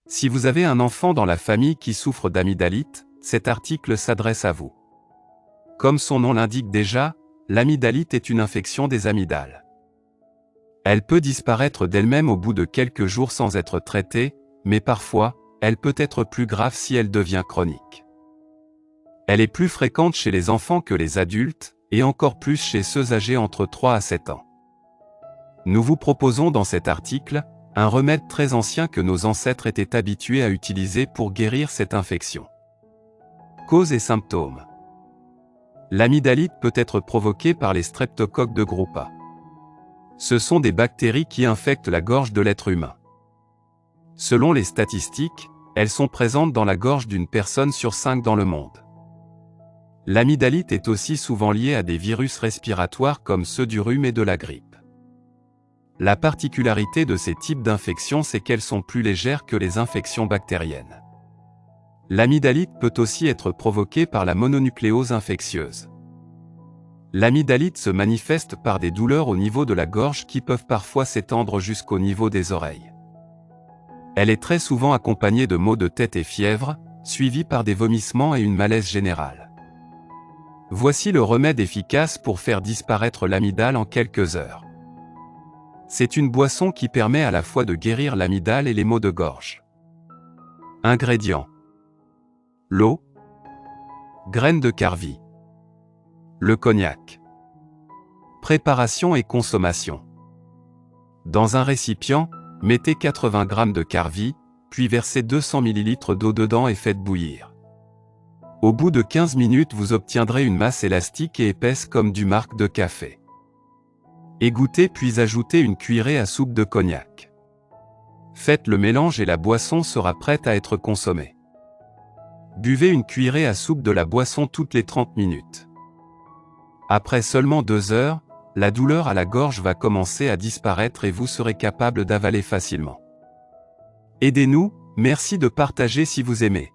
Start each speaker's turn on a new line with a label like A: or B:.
A: Si vous avez un enfant dans la famille qui souffre d'amygdalite, cet article s'adresse à vous. Comme son nom l'indique déjà, l'amygdalite est une infection des amygdales. Elle peut disparaître d'elle-même au bout de quelques jours sans être traitée, mais parfois, elle peut être plus grave si elle devient chronique. Elle est plus fréquente chez les enfants que les adultes, et encore plus chez ceux âgés entre 3 à 7 ans. Nous vous proposons dans cet article, un remède très ancien que nos ancêtres étaient habitués à utiliser pour guérir cette infection. Causes et symptômes. L'amygdalite peut être provoquée par les streptocoques de groupe A. Ce sont des bactéries qui infectent la gorge de l'être humain. Selon les statistiques, elles sont présentes dans la gorge d'une personne sur 5 dans le monde. L'amygdalite est aussi souvent liée à des virus respiratoires comme ceux du rhume et de la grippe. La particularité de ces types d'infections, c'est qu'elles sont plus légères que les infections bactériennes. L'amygdalite peut aussi être provoquée par la mononucléose infectieuse. L'amygdalite se manifeste par des douleurs au niveau de la gorge qui peuvent parfois s'étendre jusqu'au niveau des oreilles. Elle est très souvent accompagnée de maux de tête et fièvre, suivis par des vomissements et une malaise générale. Voici le remède efficace pour faire disparaître l'amygdale en quelques heures. C'est une boisson qui permet à la fois de guérir l'amygdale et les maux de gorge. Ingrédients. L'eau, graines de carvi, le cognac. Préparation et consommation. Dans un récipient, mettez 80 g de carvi, puis versez 200 ml d'eau dedans et faites bouillir. Au bout de 15 minutes, vous obtiendrez une masse élastique et épaisse comme du marc de café. Égouttez puis ajoutez une cuillerée à soupe de cognac. Faites le mélange et la boisson sera prête à être consommée. Buvez une cuillerée à soupe de la boisson toutes les 30 minutes. Après seulement 2 heures, la douleur à la gorge va commencer à disparaître et vous serez capable d'avaler facilement. Aidez-nous, merci de partager si vous aimez.